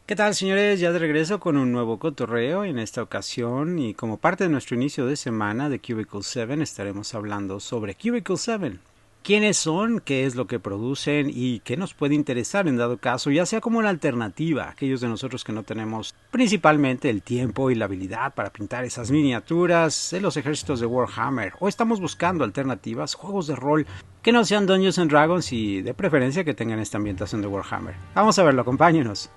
¿Qué tal, señores? Ya de regreso con un nuevo cotorreo en esta ocasión y como parte de nuestro inicio de semana de Cubicle 7 estaremos hablando sobre Cubicle 7. ¿Quiénes son? ¿Qué es lo que producen? ¿Y qué nos puede interesar en dado caso? Ya sea como una alternativa a aquellos de nosotros que no tenemos principalmente el tiempo y la habilidad para pintar esas miniaturas de los ejércitos de Warhammer o estamos buscando alternativas, juegos de rol que no sean Dungeons and Dragons y de preferencia que tengan esta ambientación de Warhammer. Vamos a verlo, acompáñenos.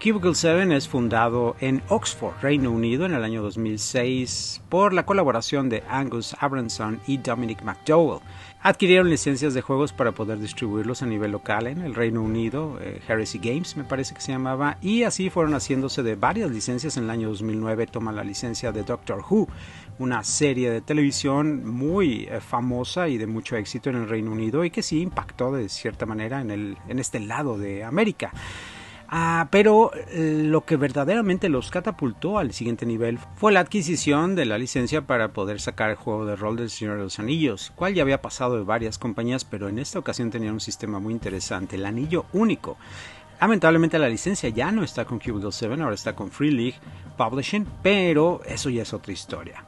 Cubicle 7 es fundado en Oxford, Reino Unido, en el año 2006 por la colaboración de Angus Abramson y Dominic McDowell. Adquirieron licencias de juegos para poder distribuirlos a nivel local en el Reino Unido, Heresy Games me parece que se llamaba, y así fueron haciéndose de varias licencias. En el año 2009 toman la licencia de Doctor Who, una serie de televisión muy famosa y de mucho éxito en el Reino Unido y que sí impactó de cierta manera en este lado de América. Pero lo que verdaderamente los catapultó al siguiente nivel fue la adquisición de la licencia para poder sacar el juego de rol del Señor de los Anillos, cual ya había pasado de varias compañías, pero en esta ocasión tenían un sistema muy interesante, el anillo único. Lamentablemente la licencia ya no está con Cubicle 7, ahora está con Free League Publishing, pero eso ya es otra historia.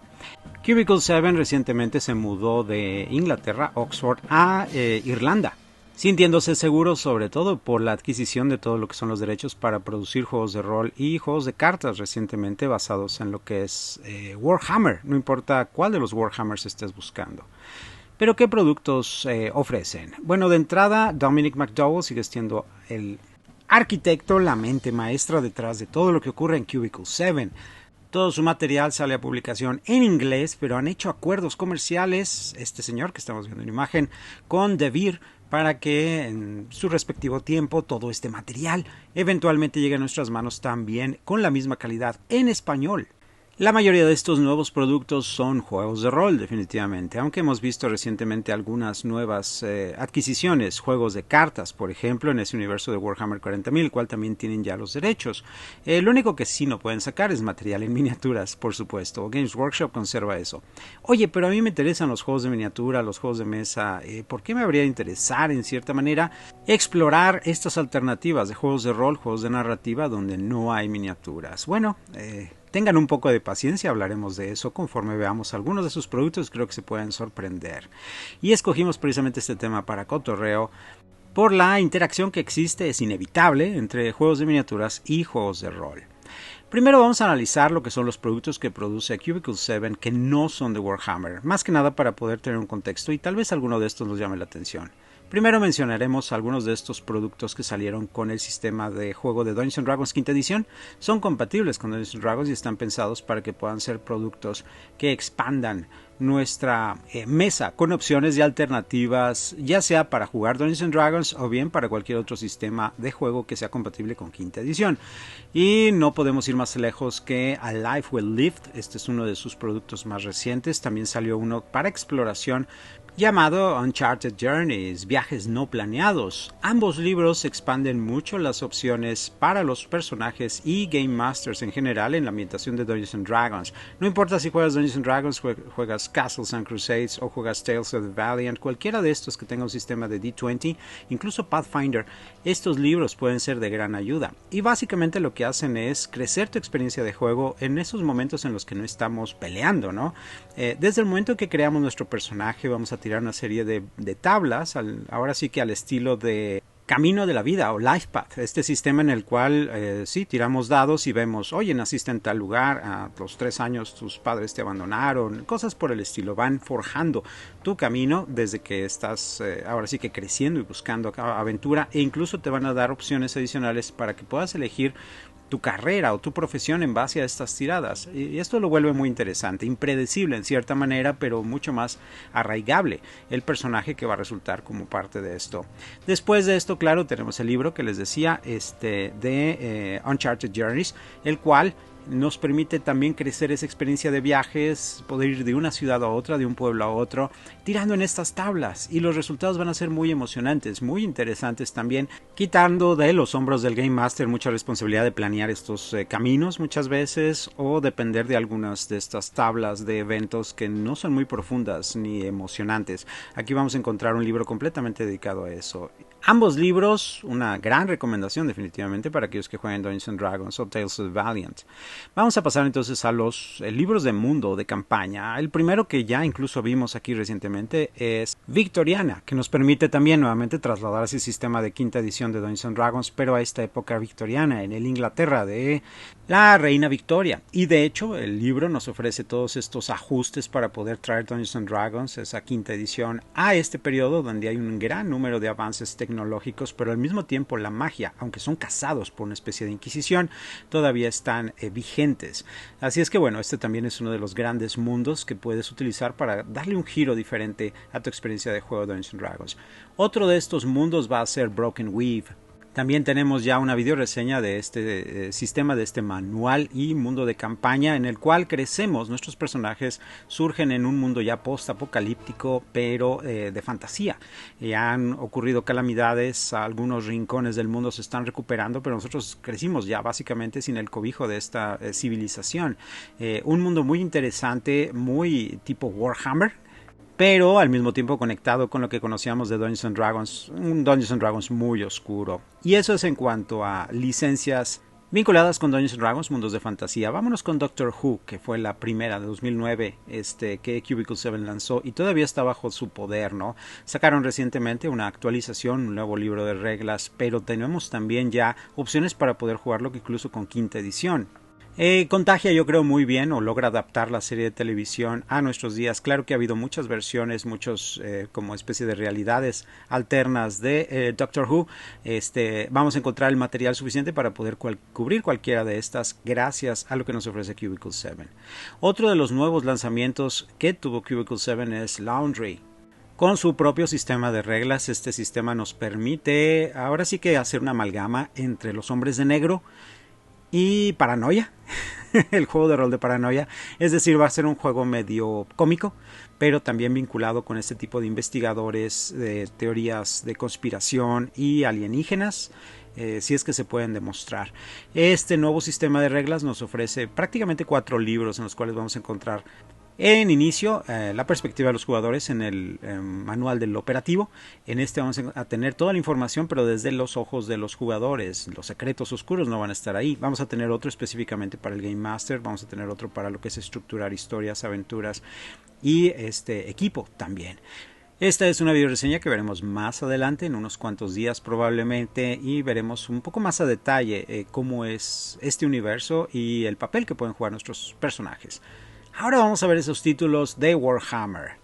Cubicle 7 recientemente se mudó de Inglaterra, Oxford, a Irlanda, sintiéndose seguro sobre todo por la adquisición de todo lo que son los derechos para producir juegos de rol y juegos de cartas recientemente basados en lo que es Warhammer, no importa cuál de los Warhammers estés buscando. Pero ¿qué productos ofrecen? Bueno, de entrada, Dominic McDowell sigue siendo el arquitecto, la mente maestra detrás de todo lo que ocurre en Cubicle 7. Todo su material sale a publicación en inglés, pero han hecho acuerdos comerciales, este señor que estamos viendo en imagen, con Devir, para que en su respectivo tiempo todo este material eventualmente llegue a nuestras manos también con la misma calidad en español. La mayoría de estos nuevos productos son juegos de rol, definitivamente, aunque hemos visto recientemente algunas nuevas adquisiciones, juegos de cartas, por ejemplo, en ese universo de Warhammer 40.000, el cual también tienen ya los derechos. Lo único que sí no pueden sacar es material en miniaturas, por supuesto. Games Workshop conserva eso. Oye, pero a mí me interesan los juegos de miniatura, los juegos de mesa. ¿Por qué me habría de interesar, en cierta manera, explorar estas alternativas de juegos de rol, juegos de narrativa, donde no hay miniaturas? Bueno, tengan un poco de paciencia, hablaremos de eso conforme veamos algunos de sus productos, creo que se pueden sorprender. Y escogimos precisamente este tema para cotorreo por la interacción que existe, es inevitable, entre juegos de miniaturas y juegos de rol. Primero vamos a analizar lo que son los productos que produce Cubicle 7 que no son de Warhammer, más que nada para poder tener un contexto y tal vez alguno de estos nos llame la atención. Primero mencionaremos algunos de estos productos que salieron con el sistema de juego de Dungeons & Dragons quinta edición. Son compatibles con Dungeons & Dragons y están pensados para que puedan ser productos que expandan nuestra mesa con opciones de alternativas, ya sea para jugar Dungeons & Dragons o bien para cualquier otro sistema de juego que sea compatible con quinta edición. Y no podemos ir más lejos que A Life Well Lived. Este es uno de sus productos más recientes. También salió uno para exploración llamado Uncharted Journeys, viajes no planeados. Ambos libros expanden mucho las opciones para los personajes y Game Masters en general en la ambientación de Dungeons & Dragons. No importa si juegas Dungeons & Dragons, juegas Castles and Crusades o juegas Tales of the Valiant, cualquiera de estos que tenga un sistema de D20, incluso Pathfinder, estos libros pueden ser de gran ayuda. Y básicamente lo que hacen es crecer tu experiencia de juego en esos momentos en los que no estamos peleando, ¿no? Desde el momento que creamos nuestro personaje vamos a tirar una serie de tablas, ahora sí que al estilo de Camino de la Vida o Life Path, este sistema en el cual sí, tiramos dados y vemos, oye, naciste en tal lugar, a los 3 años tus padres te abandonaron, cosas por el estilo, van forjando tu camino desde que estás ahora sí que creciendo y buscando aventura, e incluso te van a dar opciones adicionales para que puedas elegir tu carrera o tu profesión en base a estas tiradas. Y esto lo vuelve muy interesante, impredecible en cierta manera, pero mucho más arraigable el personaje que va a resultar como parte de esto. Después de esto, claro, tenemos el libro que les decía, de Uncharted Journeys, el cual nos permite también crecer esa experiencia de viajes, poder ir de una ciudad a otra, de un pueblo a otro, tirando en estas tablas, y los resultados van a ser muy emocionantes, muy interesantes también, quitando de los hombros del Game Master mucha responsabilidad de planear estos caminos muchas veces, o depender de algunas de estas tablas de eventos que no son muy profundas ni emocionantes. Aquí vamos a encontrar un libro completamente dedicado a eso. Ambos libros, una gran recomendación definitivamente para aquellos que jueguen Dungeons and Dragons o Tales of the Valiant. Vamos a pasar entonces a los libros de mundo, de campaña. El primero que ya incluso vimos aquí recientemente es Victoriana, que nos permite también nuevamente trasladar ese sistema de quinta edición de Dungeons and Dragons, pero a esta época victoriana, en el Inglaterra de la reina Victoria. Y de hecho el libro nos ofrece todos estos ajustes para poder traer Dungeons and Dragons, esa quinta edición, a este periodo donde hay un gran número de avances tecnológicos, pero al mismo tiempo la magia, aunque son cazados por una especie de inquisición, todavía están vigentes. Así es que bueno, este también es uno de los grandes mundos que puedes utilizar para darle un giro diferente a tu experiencia de juego de Dungeons and Dragons. Otro de estos mundos va a ser Broken Weave. También tenemos ya una video reseña de este sistema, de este manual y mundo de campaña en el cual crecemos. Nuestros personajes surgen en un mundo ya post-apocalíptico, pero de fantasía. Han ocurrido calamidades, algunos rincones del mundo se están recuperando, pero nosotros crecimos ya básicamente sin el cobijo de esta civilización. Un mundo muy interesante, muy tipo Warhammer, pero al mismo tiempo conectado con lo que conocíamos de Dungeons and Dragons, un Dungeons and Dragons muy oscuro. Y eso es en cuanto a licencias vinculadas con Dungeons and Dragons, mundos de fantasía. Vámonos con Doctor Who, que fue la primera de 2009 que Cubicle 7 lanzó y todavía está bajo su poder, ¿no? Sacaron recientemente una actualización, un nuevo libro de reglas, pero tenemos también ya opciones para poder jugarlo incluso con quinta edición. Contagia, yo creo, muy bien, o logra adaptar la serie de televisión a nuestros días. Claro que ha habido muchas versiones, muchos como especie de realidades alternas de Doctor Who. Vamos a encontrar el material suficiente para poder cubrir cualquiera de estas gracias a lo que nos ofrece Cubicle 7. Otro de los nuevos lanzamientos que tuvo Cubicle 7 es Laundry. Con su propio sistema de reglas, este sistema nos permite ahora sí que hacer una amalgama entre los hombres de negro y Paranoia, el juego de rol de Paranoia. Es decir, va a ser un juego medio cómico, pero también vinculado con este tipo de investigadores, de teorías de conspiración y alienígenas, si es que se pueden demostrar. Este nuevo sistema de reglas nos ofrece prácticamente 4 libros en los cuales vamos a encontrar en inicio la perspectiva de los jugadores en el manual del operativo. En este vamos a tener toda la información, pero desde los ojos de los jugadores. Los secretos oscuros no van a estar ahí. Vamos a tener otro específicamente para el Game Master, vamos a tener otro para lo que es estructurar historias, aventuras y equipo también. Esta es una video reseña que veremos más adelante, en unos cuantos días probablemente, y veremos un poco más a detalle cómo es este universo y el papel que pueden jugar nuestros personajes. Ahora vamos a ver esos títulos de Warhammer.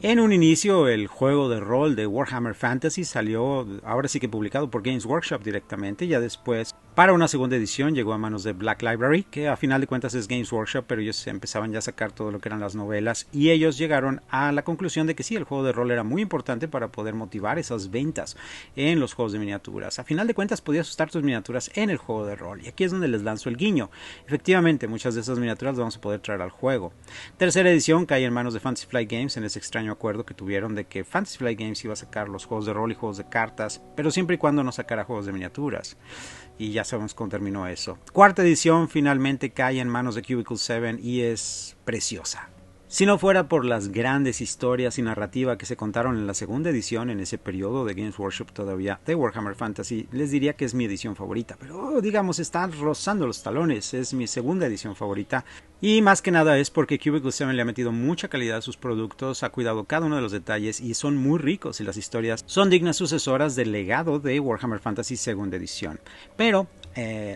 En un inicio el juego de rol de Warhammer Fantasy salió, ahora sí que publicado por Games Workshop directamente, ya después para una segunda edición llegó a manos de Black Library, que a final de cuentas es Games Workshop, pero ellos empezaban ya a sacar todo lo que eran las novelas y ellos llegaron a la conclusión de que sí, el juego de rol era muy importante para poder motivar esas ventas en los juegos de miniaturas. A final de cuentas podías usar tus miniaturas en el juego de rol y aquí es donde les lanzo el guiño. Efectivamente, muchas de esas miniaturas las vamos a poder traer al juego. Tercera edición cae en manos de Fantasy Flight Games en ese extraño acuerdo que tuvieron de que Fantasy Flight Games iba a sacar los juegos de rol y juegos de cartas, pero siempre y cuando no sacara juegos de miniaturas. Y ya sabemos cómo terminó eso. Cuarta edición finalmente cae en manos de Cubicle 7 y es preciosa. Si no fuera por las grandes historias y narrativa que se contaron en la segunda edición, en ese periodo de Games Workshop todavía de Warhammer Fantasy, les diría que es mi edición favorita. Pero digamos, está rozando los talones, es mi segunda edición favorita. Y más que nada es porque Cubicle 7 le ha metido mucha calidad a sus productos, ha cuidado cada uno de los detalles y son muy ricos y las historias son dignas sucesoras del legado de Warhammer Fantasy segunda edición. Pero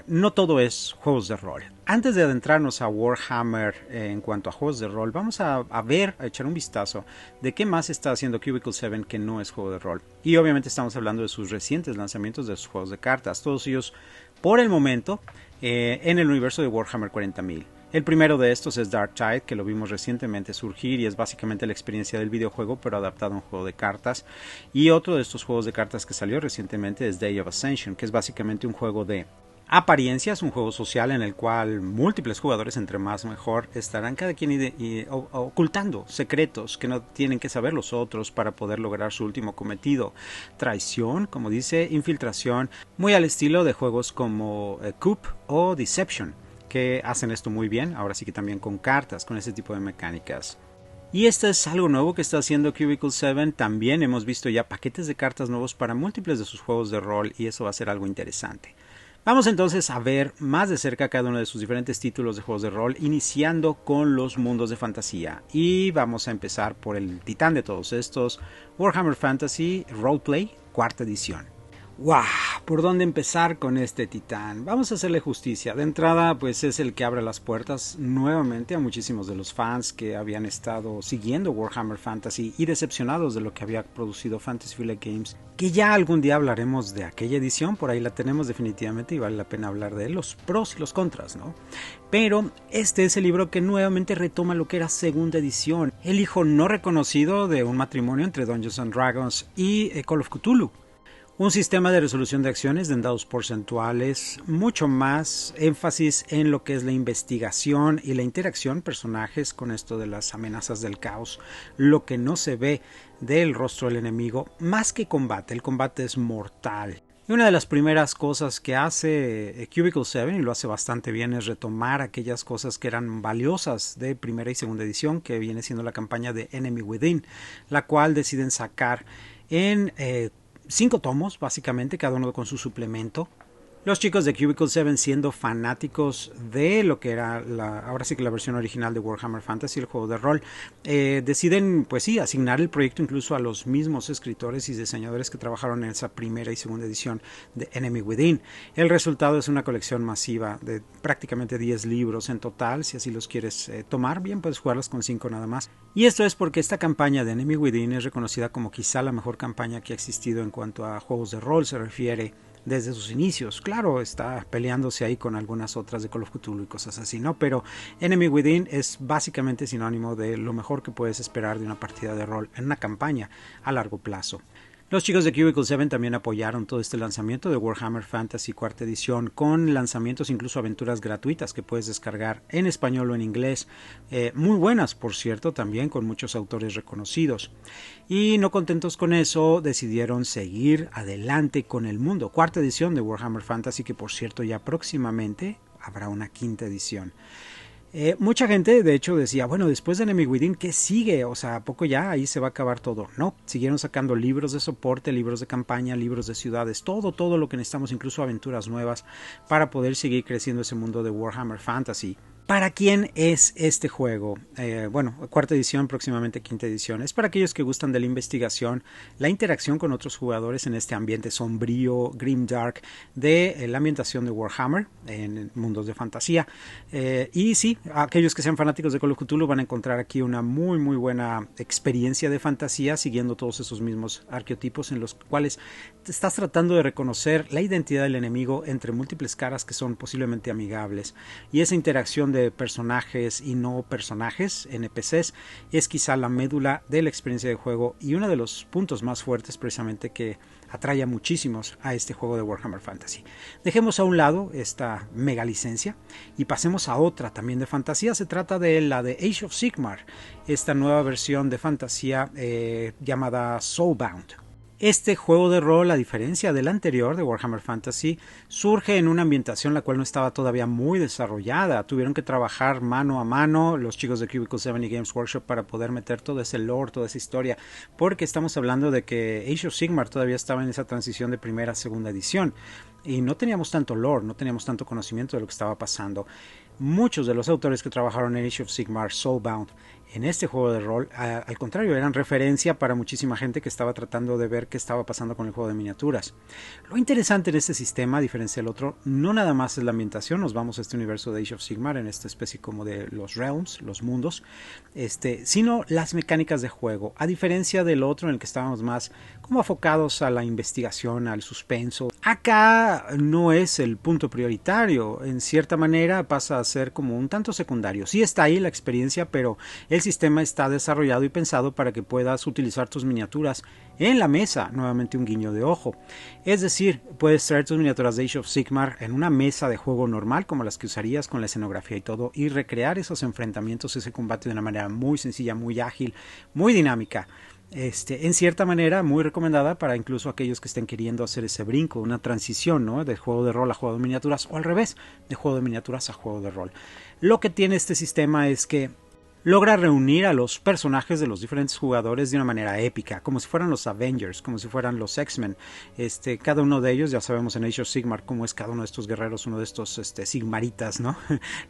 no todo es juegos de rol. Antes de adentrarnos a Warhammer en cuanto a juegos de rol, vamos a echar un vistazo de qué más está haciendo Cubicle 7 que no es juego de rol. Y obviamente estamos hablando de sus recientes lanzamientos de sus juegos de cartas, todos ellos por el momento en el universo de Warhammer 40.000. El primero de estos es Darktide, que lo vimos recientemente surgir y es básicamente la experiencia del videojuego pero adaptado a un juego de cartas. Y otro de estos juegos de cartas que salió recientemente es Day of Ascension, que es básicamente un juego de apariencia. Es un juego social en el cual múltiples jugadores, entre más mejor, estarán cada quien ocultando secretos que no tienen que saber los otros para poder lograr su último cometido. Traición, como dice, infiltración, muy al estilo de juegos como Coup o Deception, que hacen esto muy bien, ahora sí que también con cartas, con ese tipo de mecánicas. Y esto es algo nuevo que está haciendo Cubicle 7. También hemos visto ya paquetes de cartas nuevos para múltiples de sus juegos de rol, y eso va a ser algo interesante. Vamos entonces a ver más de cerca cada uno de sus diferentes títulos de juegos de rol, iniciando con los mundos de fantasía. Y vamos a empezar por el titán de todos estos, Warhammer Fantasy Roleplay, cuarta edición. ¡Wow! ¿Por dónde empezar con este titán? Vamos a hacerle justicia. De entrada, pues es el que abre las puertas nuevamente a muchísimos de los fans que habían estado siguiendo Warhammer Fantasy y decepcionados de lo que había producido Fantasy Flight Games, que ya algún día hablaremos de aquella edición, por ahí la tenemos definitivamente y vale la pena hablar de los pros y los contras, ¿no? Pero este es el libro que nuevamente retoma lo que era segunda edición, el hijo no reconocido de un matrimonio entre Dungeons and Dragons y Call of Cthulhu. Un sistema de resolución de acciones en dados porcentuales, mucho más énfasis en lo que es la investigación y la interacción personajes con esto de las amenazas del caos, lo que no se ve del rostro del enemigo, más que combate. El combate es mortal. Y una de las primeras cosas que hace Cubicle 7, y lo hace bastante bien, es retomar aquellas cosas que eran valiosas de primera y segunda edición, que viene siendo la campaña de Enemy Within, la cual deciden sacar en 5 tomos, básicamente, cada uno con su suplemento. Los chicos de Cubicle 7, siendo fanáticos de lo que era ahora sí que la versión original de Warhammer Fantasy, el juego de rol, deciden, pues sí, asignar el proyecto incluso a los mismos escritores y diseñadores que trabajaron en esa primera y segunda edición de Enemy Within. El resultado es una colección masiva de prácticamente 10 libros en total. Si así los quieres tomar, bien puedes jugarlos con 5 nada más. Y esto es porque esta campaña de Enemy Within es reconocida como quizá la mejor campaña que ha existido en cuanto a juegos de rol se refiere desde sus inicios. Claro, está peleándose ahí con algunas otras de Call of Cthulhu y cosas así, ¿no? Pero Enemy Within es básicamente sinónimo de lo mejor que puedes esperar de una partida de rol en una campaña a largo plazo. Los chicos de Cubicle 7 también apoyaron todo este lanzamiento de Warhammer Fantasy cuarta edición con lanzamientos, incluso aventuras gratuitas que puedes descargar en español o en inglés, muy buenas por cierto, también con muchos autores reconocidos. Y no contentos con eso, decidieron seguir adelante con el mundo, cuarta edición de Warhammer Fantasy, que por cierto ya próximamente habrá una quinta edición. Mucha gente de hecho decía, bueno, después de Enemy Within, ¿qué sigue? O sea, ¿a poco ya ahí se va a acabar todo? No, siguieron sacando libros de soporte, libros de campaña, libros de ciudades, todo lo que necesitamos, incluso aventuras nuevas para poder seguir creciendo ese mundo de Warhammer Fantasy. ¿Para quién es este juego? Bueno, cuarta edición, próximamente quinta edición. Es para aquellos que gustan de la investigación, la interacción con otros jugadores en este ambiente sombrío, grimdark, de la ambientación de Warhammer en mundos de fantasía. Y sí, aquellos que sean fanáticos de Call of Cthulhu van a encontrar aquí una muy buena experiencia de fantasía, siguiendo todos esos mismos arquetipos en los cuales estás tratando de reconocer la identidad del enemigo entre múltiples caras que son posiblemente amigables. Y esa interacción de personajes y no personajes, NPCs, es quizá la médula de la experiencia de juego y uno de los puntos más fuertes precisamente que atrae a muchísimos a este juego de Warhammer Fantasy. Dejemos a un lado esta mega licencia y pasemos a otra también de fantasía. Se trata de la de Age of Sigmar, esta nueva versión de fantasía llamada Soulbound. Este juego de rol, a diferencia del anterior de Warhammer Fantasy, surge en una ambientación la cual no estaba todavía muy desarrollada. Tuvieron que trabajar mano a mano los chicos de Cubicle 7 y Games Workshop para poder meter todo ese lore, toda esa historia, porque estamos hablando de que Age of Sigmar todavía estaba en esa transición de primera a segunda edición y no teníamos tanto lore, no teníamos tanto conocimiento de lo que estaba pasando. Muchos de los autores que trabajaron en Age of Sigmar Soulbound en este juego de rol, al contrario, eran referencia para muchísima gente que estaba tratando de ver qué estaba pasando con el juego de miniaturas. Lo interesante en este sistema, a diferencia del otro, no nada más es la ambientación. Nos vamos a este universo de Age of Sigmar, en esta especie como de los realms, los mundos, sino las mecánicas de juego. A diferencia del otro en el que estábamos más como enfocados a la investigación, al suspenso, acá no es el punto prioritario. En cierta manera pasa a ser como un tanto secundario. Sí está ahí la experiencia, pero el el sistema está desarrollado y pensado para que puedas utilizar tus miniaturas en la mesa, nuevamente un guiño de ojo. Es decir, puedes traer tus miniaturas de Age of Sigmar en una mesa de juego normal, como las que usarías con la escenografía y todo, y recrear esos enfrentamientos, ese combate de una manera muy sencilla, muy ágil, muy dinámica. En cierta manera muy recomendada para incluso aquellos que estén queriendo hacer ese brinco, una transición, ¿no?, de juego de rol a juego de miniaturas, o al revés, de juego de miniaturas a juego de rol. Lo que tiene este sistema es que logra reunir a los personajes de los diferentes jugadores de una manera épica, como si fueran los Avengers, como si fueran los X-Men. Cada uno de ellos, ya sabemos en Age of Sigmar cómo es cada uno de estos guerreros, uno de estos Sigmaritas, ¿no?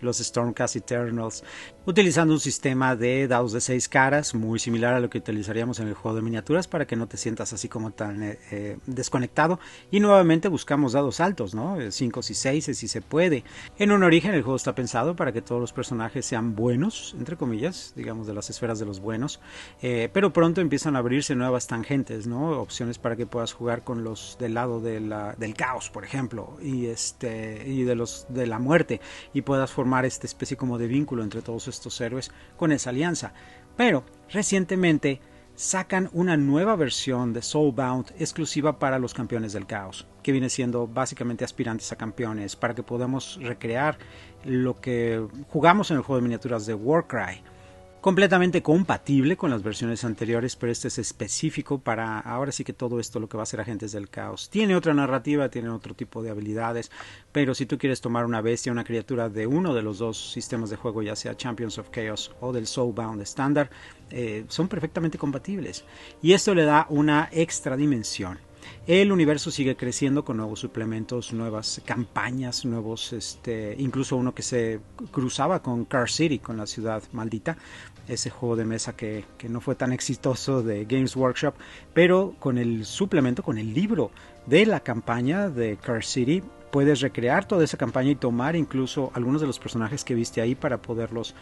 Los Stormcast Eternals, utilizando un sistema de dados de 6 caras, muy similar a lo que utilizaríamos en el juego de miniaturas, para que no te sientas así como tan desconectado. Y nuevamente buscamos dados altos, ¿no? 5 y 6 si se puede. En un origen el juego está pensado para que todos los personajes sean buenos, entre comillas, digamos, de las esferas de los buenos, pero pronto empiezan a abrirse nuevas tangentes, ¿no? Opciones para que puedas jugar con los del lado del caos, por ejemplo, y de la muerte, y puedas formar esta especie como de vínculo entre todos estos héroes con esa alianza. Pero recientemente sacan una nueva versión de Soulbound exclusiva para los campeones del caos, que viene siendo básicamente aspirantes a campeones, para que podamos recrear lo que jugamos en el juego de miniaturas de Warcry. Completamente compatible con las versiones anteriores, pero este es específico para ahora sí que todo esto lo que va a ser Agentes del Caos. Tiene otra narrativa, tiene otro tipo de habilidades, pero si tú quieres tomar una bestia, una criatura de uno de los dos sistemas de juego, ya sea Champions of Chaos o del Soulbound estándar, son perfectamente compatibles. Y esto le da una extra dimensión. El universo sigue creciendo con nuevos suplementos, nuevas campañas, nuevos, incluso uno que se cruzaba con Car City, con la ciudad maldita, ese juego de mesa que no fue tan exitoso de Games Workshop, pero con el suplemento, con el libro de la campaña de Car City, puedes recrear toda esa campaña y tomar incluso algunos de los personajes que viste ahí para poderlos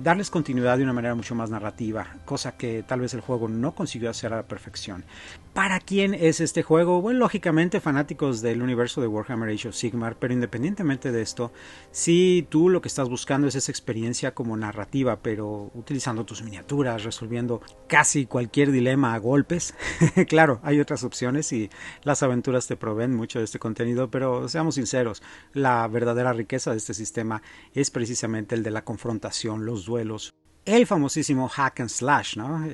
darles continuidad de una manera mucho más narrativa, cosa que tal vez el juego no consiguió hacer a la perfección. ¿Para quién es este juego? Bueno, lógicamente fanáticos del universo de Warhammer Age of Sigmar, pero independientemente de esto, si tú lo que estás buscando es esa experiencia como narrativa, pero utilizando tus miniaturas, resolviendo casi cualquier dilema a golpes, claro, hay otras opciones y las aventuras te proveen mucho de este contenido, pero seamos sinceros, la verdadera riqueza de este sistema es precisamente el de la confrontación, los duelos, el famosísimo hack and slash, ¿no?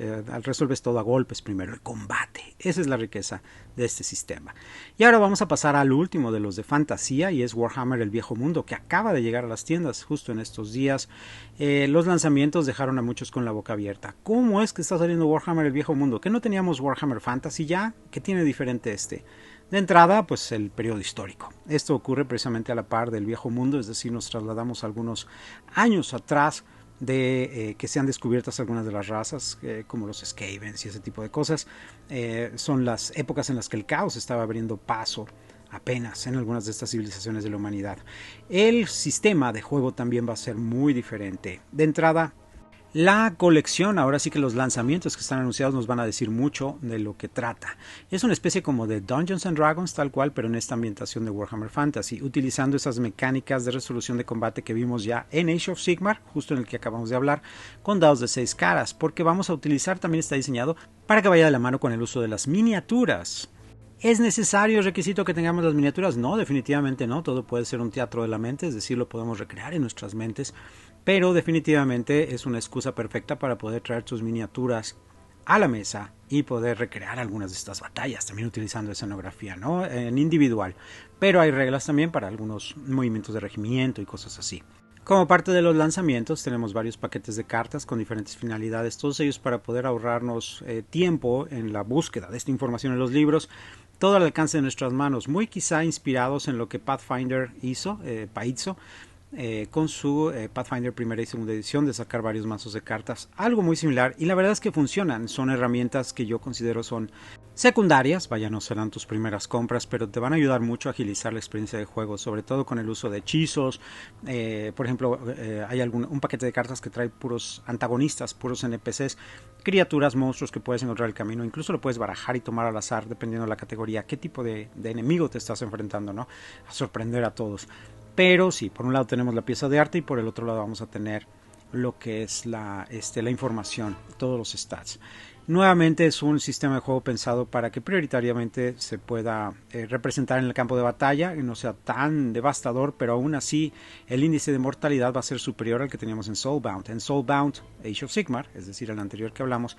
Resuelves todo a golpes primero, el combate. Esa es la riqueza de este sistema. Y ahora vamos a pasar al último de los de fantasía, y es Warhammer el Viejo Mundo, que acaba de llegar a las tiendas justo en estos días. Los lanzamientos dejaron a muchos con la boca abierta. ¿Cómo es que está saliendo Warhammer el Viejo Mundo? ¿Que no teníamos Warhammer Fantasy ya? ¿Qué tiene diferente este? De entrada, pues el periodo histórico. Esto ocurre precisamente a la par del Viejo Mundo, es decir, nos trasladamos algunos años atrás de que sean descubiertas algunas de las razas, como los Skavens y ese tipo de cosas. Son las épocas en las que el caos estaba abriendo paso apenas en algunas de estas civilizaciones de la humanidad. El sistema de juego también va a ser muy diferente. De entrada, la colección, ahora sí que los lanzamientos que están anunciados nos van a decir mucho de lo que trata. Es una especie como de Dungeons and Dragons tal cual, pero en esta ambientación de Warhammer Fantasy, utilizando esas mecánicas de resolución de combate que vimos ya en Age of Sigmar, justo en el que acabamos de hablar, con dados de 6 caras, porque vamos a utilizar, también está diseñado para que vaya de la mano con el uso de las miniaturas. ¿Es necesario, requisito que tengamos las miniaturas? No, definitivamente no, todo puede ser un teatro de la mente, es decir, lo podemos recrear en nuestras mentes, pero definitivamente es una excusa perfecta para poder traer tus miniaturas a la mesa y poder recrear algunas de estas batallas, también utilizando escenografía, ¿no? En individual, pero hay reglas también para algunos movimientos de regimiento y cosas así. Como parte de los lanzamientos tenemos varios paquetes de cartas con diferentes finalidades, todos ellos para poder ahorrarnos tiempo en la búsqueda de esta información en los libros, todo al alcance de nuestras manos, muy quizá inspirados en lo que Pathfinder hizo, Paizo, con su Pathfinder primera y segunda edición, de sacar varios mazos de cartas, algo muy similar, y la verdad es que funcionan. Son herramientas que yo considero son secundarias, vaya, no serán tus primeras compras, pero te van a ayudar mucho a agilizar la experiencia de juego, sobre todo con el uso de hechizos. Por ejemplo, hay un paquete de cartas que trae puros antagonistas, puros NPCs, criaturas, monstruos que puedes encontrar en el camino, incluso lo puedes barajar y tomar al azar dependiendo de la categoría, qué tipo de enemigo te estás enfrentando, ¿no? A sorprender a todos. Pero sí, por un lado tenemos la pieza de arte y por el otro lado vamos a tener lo que es la información, todos los stats. Nuevamente es un sistema de juego pensado para que prioritariamente se pueda representar en el campo de batalla y no sea tan devastador, pero aún así el índice de mortalidad va a ser superior al que teníamos en Soulbound. En Soulbound, Age of Sigmar, es decir, el anterior que hablamos,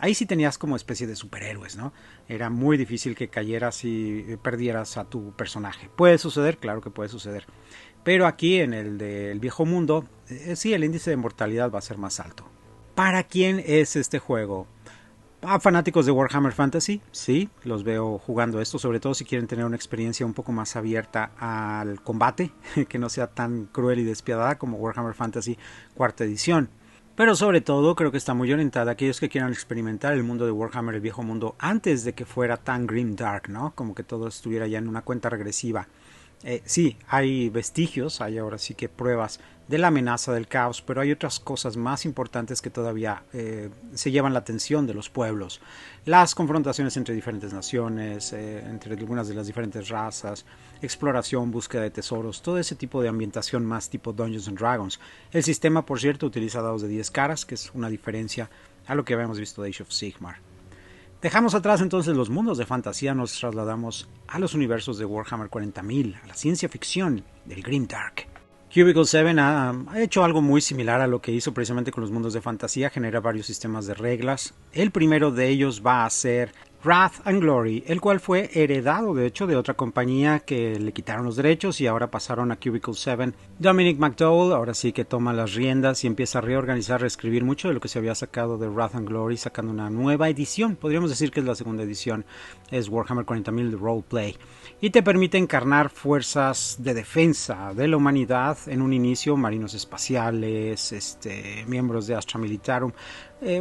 ahí sí tenías como especie de superhéroes, ¿no? Era muy difícil que cayeras y perdieras a tu personaje. ¿Puede suceder? Claro que puede suceder. Pero aquí en el del viejo mundo, sí, el índice de mortalidad va a ser más alto. ¿Para quién es este juego? A fanáticos de Warhammer Fantasy, sí, los veo jugando esto, sobre todo si quieren tener una experiencia un poco más abierta al combate, que no sea tan cruel y despiadada como Warhammer Fantasy cuarta edición. Pero sobre todo creo que está muy orientada a aquellos que quieran experimentar el mundo de Warhammer, el viejo mundo, antes de que fuera tan grimdark, ¿no? Como que todo estuviera ya en una cuenta regresiva. Sí, hay vestigios, hay ahora sí que pruebas de la amenaza del caos, pero hay otras cosas más importantes que todavía se llevan la atención de los pueblos. Las confrontaciones entre diferentes naciones, entre algunas de las diferentes razas, exploración, búsqueda de tesoros, todo ese tipo de ambientación más tipo Dungeons and Dragons. El sistema, por cierto, utiliza dados de 10 caras, que es una diferencia a lo que habíamos visto de Age of Sigmar. Dejamos atrás entonces los mundos de fantasía, nos trasladamos a los universos de Warhammer 40.000, a la ciencia ficción del Grimdark. Cubicle 7 ha hecho algo muy similar a lo que hizo precisamente con los mundos de fantasía, genera varios sistemas de reglas. El primero de ellos va a ser Wrath and Glory, el cual fue heredado de hecho de otra compañía que le quitaron los derechos y ahora pasaron a Cubicle 7. Dominic McDowell ahora sí que toma las riendas y empieza a reorganizar, reescribir mucho de lo que se había sacado de Wrath and Glory, sacando una nueva edición, podríamos decir que es la segunda edición, es Warhammer 40.000 de Roleplay, y te permite encarnar fuerzas de defensa de la humanidad, en un inicio marinos espaciales, miembros de Astra Militarum,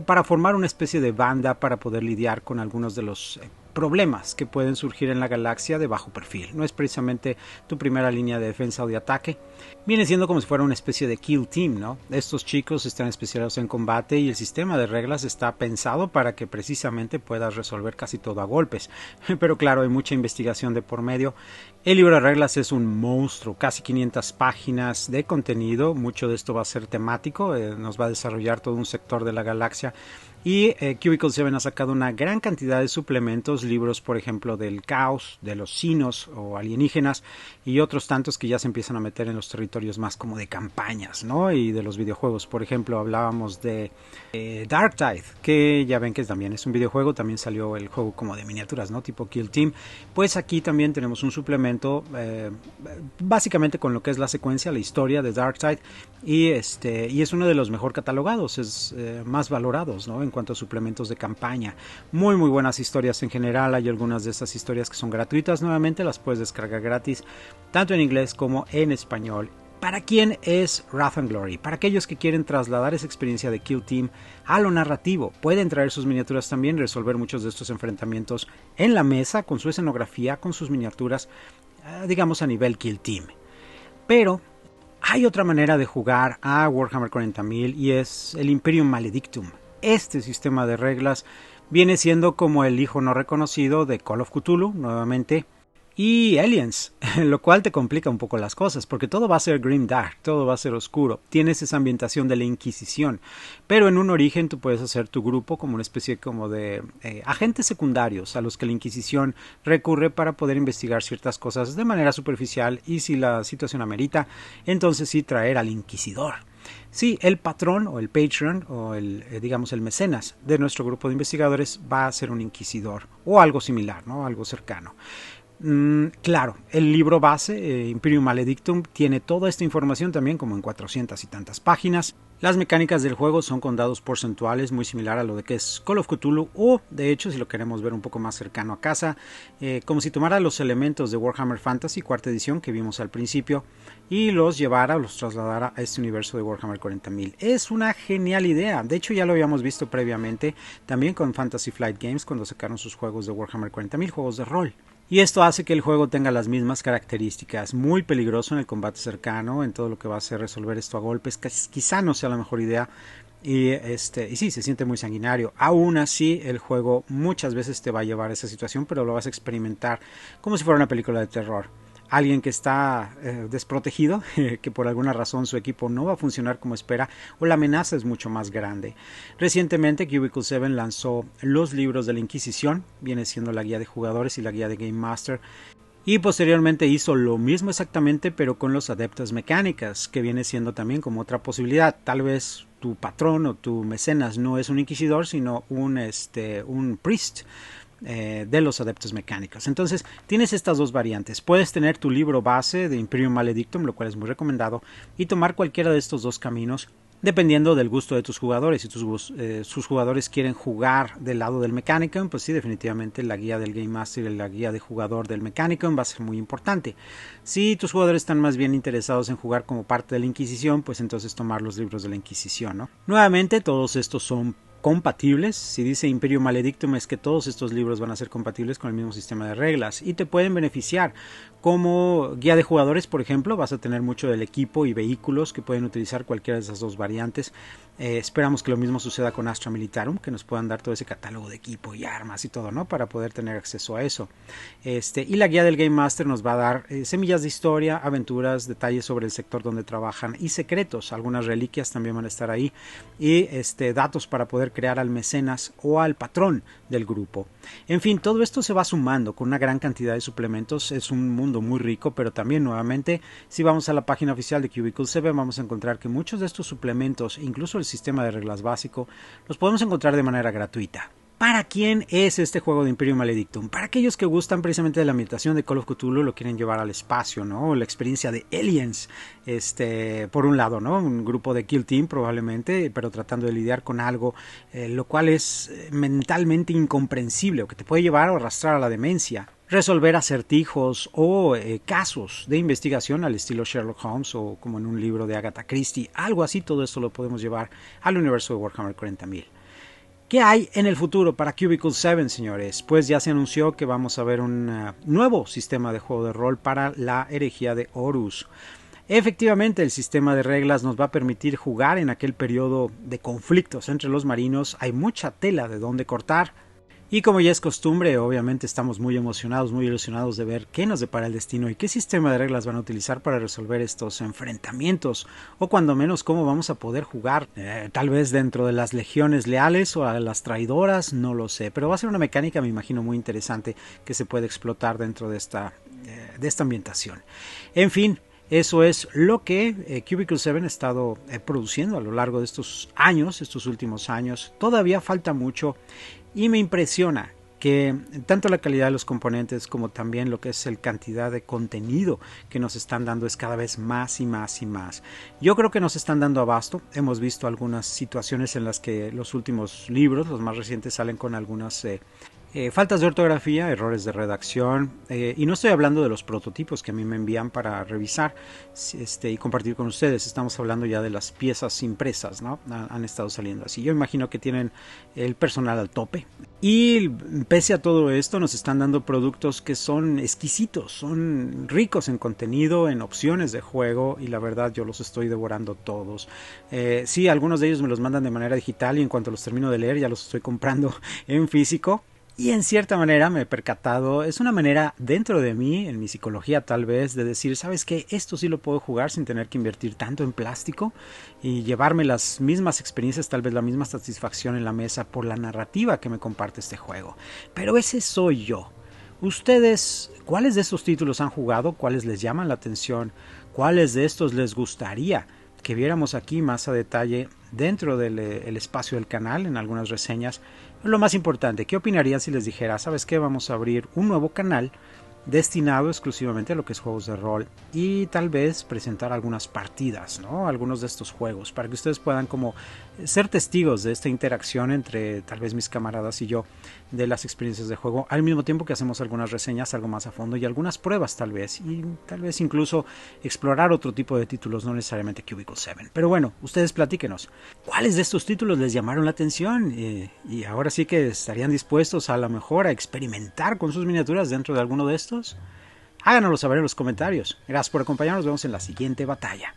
para formar una especie de banda para poder lidiar con algunos de los problemas que pueden surgir en la galaxia de bajo perfil. No es precisamente tu primera línea de defensa o de ataque. Viene siendo como si fuera una especie de kill team, ¿no? Estos chicos están especializados en combate y el sistema de reglas está pensado para que precisamente puedas resolver casi todo a golpes. Pero claro, hay mucha investigación de por medio. El libro de reglas es un monstruo, casi 500 páginas de contenido. Mucho de esto va a ser temático, nos va a desarrollar todo un sector de la galaxia. Y Cubicle 7 ha sacado una gran cantidad de suplementos, libros por ejemplo del caos, de los sinos o alienígenas y otros tantos que ya se empiezan a meter en los territorios más como de campañas, ¿no? Y de los videojuegos. Por ejemplo, hablábamos de Darktide, que ya ven que también es un videojuego, también salió el juego como de miniaturas, ¿no? Tipo Kill Team. Pues aquí también tenemos un suplemento básicamente con lo que es la secuencia, la historia de Darktide y es uno de los mejor catalogados, es más valorados, ¿no? En cuanto a suplementos de campaña. Muy muy buenas historias en general. Hay algunas de estas historias que son gratuitas, nuevamente las puedes descargar gratis tanto en inglés como en español. ¿Para quién es Wrath and Glory? Para aquellos que quieren trasladar esa experiencia de Kill Team a lo narrativo. Pueden traer sus miniaturas también, resolver muchos de estos enfrentamientos en la mesa, con su escenografía, con sus miniaturas, digamos a nivel Kill Team. Pero hay otra manera de jugar a Warhammer 40.000 y es el Imperium Maledictum. Este sistema de reglas viene siendo como el hijo no reconocido de Call of Cthulhu, nuevamente, y Aliens, lo cual te complica un poco las cosas, porque todo va a ser grimdark, todo va a ser oscuro, tienes esa ambientación de la Inquisición, pero en un origen tú puedes hacer tu grupo como una especie como de agentes secundarios a los que la Inquisición recurre para poder investigar ciertas cosas de manera superficial y si la situación amerita, entonces sí traer al Inquisidor. Sí, el patrón o el patron o el mecenas de nuestro grupo de investigadores va a ser un inquisidor o algo similar, ¿no? Algo cercano. Claro, el libro base, Imperium Maledictum, tiene toda esta información también como en 400 y tantas páginas. Las mecánicas del juego son con dados porcentuales, muy similar a lo de que es Call of Cthulhu, o de hecho, si lo queremos ver un poco más cercano a casa, como si tomara los elementos de Warhammer Fantasy cuarta edición que vimos al principio y los llevara o los trasladara a este universo de Warhammer 40.000. Es una genial idea, de hecho ya lo habíamos visto previamente también con Fantasy Flight Games cuando sacaron sus juegos de Warhammer 40.000, juegos de rol. Y esto hace que el juego tenga las mismas características, muy peligroso en el combate cercano, en todo lo que va a hacer resolver esto a golpes, quizá no sea la mejor idea, y sí, se siente muy sanguinario. Aún así, el juego muchas veces te va a llevar a esa situación, pero lo vas a experimentar como si fuera una película de terror. alguien que está desprotegido, que por alguna razón su equipo no va a funcionar como espera, o la amenaza es mucho más grande. Recientemente Cubicle 7 lanzó los libros de la Inquisición, viene siendo la guía de jugadores y la guía de Game Master, y posteriormente hizo lo mismo exactamente pero con los adeptos mecánicas, que viene siendo también como otra posibilidad. Tal vez tu patrón o tu mecenas no es un inquisidor, sino un priest de los adeptos mecánicos. Entonces tienes estas dos variantes. Puedes tener tu libro base de Imperium Maledictum, lo cual es muy recomendado, y tomar cualquiera de estos dos caminos dependiendo del gusto de tus jugadores. Si sus jugadores quieren jugar del lado del Mechanicum, pues sí, definitivamente la guía del Game Master y la guía de jugador del Mechanicum va a ser muy importante. Si tus jugadores están más bien interesados en jugar como parte de la Inquisición, pues entonces tomar los libros de la Inquisición, ¿no? Nuevamente, todos estos son compatibles. Si dice Imperium Maledictum es que todos estos libros van a ser compatibles con el mismo sistema de reglas y te pueden beneficiar. Como guía de jugadores, por ejemplo, vas a tener mucho del equipo y vehículos que pueden utilizar cualquiera de esas dos variantes. Esperamos que lo mismo suceda con Astra Militarum, que nos puedan dar todo ese catálogo de equipo y armas y todo, ¿no? Para poder tener acceso a eso. Y la guía del Game Master nos va a dar semillas de historia, aventuras, detalles sobre el sector donde trabajan y secretos. Algunas reliquias también van a estar ahí y datos para poder crear al mecenas o al patrón del grupo. En fin, todo esto se va sumando con una gran cantidad de suplementos. Es un mundo muy rico, pero también nuevamente, si vamos a la página oficial de Cubicle 7, vamos a encontrar que muchos de estos suplementos, incluso el sistema de reglas básico, los podemos encontrar de manera gratuita. ¿Para quién es este juego de Imperium Maledictum? Para aquellos que gustan precisamente de la ambientación de Call of Cthulhu, lo quieren llevar al espacio, ¿no? La experiencia de Aliens, por un lado, ¿no? Un grupo de Kill Team probablemente, pero tratando de lidiar con algo, lo cual es mentalmente incomprensible o que te puede llevar o arrastrar a la demencia. Resolver acertijos o casos de investigación al estilo Sherlock Holmes o como en un libro de Agatha Christie, algo así. Todo esto lo podemos llevar al universo de Warhammer 40.000. ¿Qué hay en el futuro para Cubicle 7, señores? Pues ya se anunció que vamos a ver un nuevo sistema de juego de rol para la herejía de Horus. Efectivamente, el sistema de reglas nos va a permitir jugar en aquel periodo de conflictos entre los marinos. Hay mucha tela de donde cortar. Y como ya es costumbre, obviamente estamos muy emocionados, muy ilusionados de ver qué nos depara el destino y qué sistema de reglas van a utilizar para resolver estos enfrentamientos, o cuando menos cómo vamos a poder jugar, tal vez dentro de las legiones leales o a las traidoras, no lo sé, pero va a ser una mecánica, me imagino, muy interesante que se puede explotar dentro de esta ambientación. En fin, eso es lo que Cubicle 7 ha estado produciendo a lo largo de estos años, estos últimos años. Todavía falta mucho. Y me impresiona que tanto la calidad de los componentes como también lo que es la cantidad de contenido que nos están dando es cada vez más y más y más. Yo creo que nos están dando abasto. Hemos visto algunas situaciones en las que los últimos libros, los más recientes, salen con algunas faltas de ortografía, errores de redacción, y no estoy hablando de los prototipos que a mí me envían para revisar y compartir con ustedes. Estamos hablando ya de las piezas impresas, ¿no? Han estado saliendo así. Yo imagino que tienen el personal al tope. Y pese a todo esto, nos están dando productos que son exquisitos, son ricos en contenido, en opciones de juego, y la verdad yo los estoy devorando todos. Sí, algunos de ellos me los mandan de manera digital y en cuanto los termino de leer ya los estoy comprando en físico. Y en cierta manera me he percatado, es una manera dentro de mí, en mi psicología tal vez, de decir, ¿sabes qué? Esto sí lo puedo jugar sin tener que invertir tanto en plástico y llevarme las mismas experiencias, tal vez la misma satisfacción en la mesa por la narrativa que me comparte este juego. Pero ese soy yo. Ustedes, ¿cuáles de estos títulos han jugado? ¿Cuáles les llaman la atención? ¿Cuáles de estos les gustaría que viéramos aquí más a detalle dentro del espacio del canal, en algunas reseñas? Lo más importante, ¿qué opinarían si les dijera, ¿sabes qué? Vamos a abrir un nuevo canal destinado exclusivamente a lo que es juegos de rol y tal vez presentar algunas partidas, ¿no? Algunos de estos juegos para que ustedes puedan como ser testigos de esta interacción entre tal vez mis camaradas y yo de las experiencias de juego, al mismo tiempo que hacemos algunas reseñas algo más a fondo y algunas pruebas tal vez, y tal vez incluso explorar otro tipo de títulos, no necesariamente Cubicle 7. Pero bueno, ustedes platíquenos, ¿cuáles de estos títulos les llamaron la atención? Y ahora sí que estarían dispuestos a lo mejor a experimentar con sus miniaturas dentro de alguno de estos. Háganoslo saber en los comentarios. Gracias por acompañarnos, nos vemos en la siguiente batalla.